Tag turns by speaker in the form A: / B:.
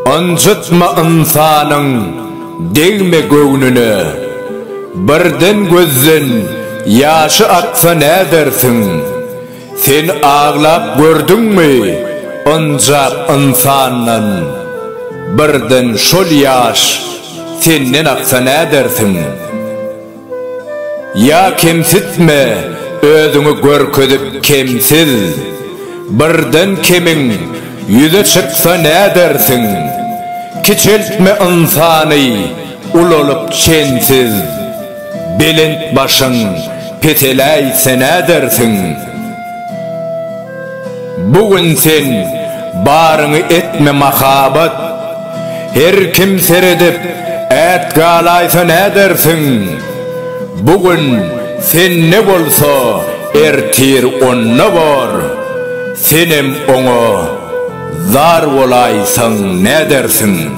A: Anjıtma insanın değme göğnünü, birden gözden yaşı aksa ne dersin? Sen ağlap gördün mü ancak insanın, birden şol yaş senden aksa ne dersin? Ya kemsitme özünü görkezip kemsiz, birden kemin yüze çıksa ne dersin? Kiçeltme insanı ulolup çensiz, belent başın peteleyse ne dersin? Bugün sen barını etme mahabat, her kim seredip et galaysa ne dersin? Bugün sen ne bolsa ertir onna bor, senem onu zar olaysan ne dersin?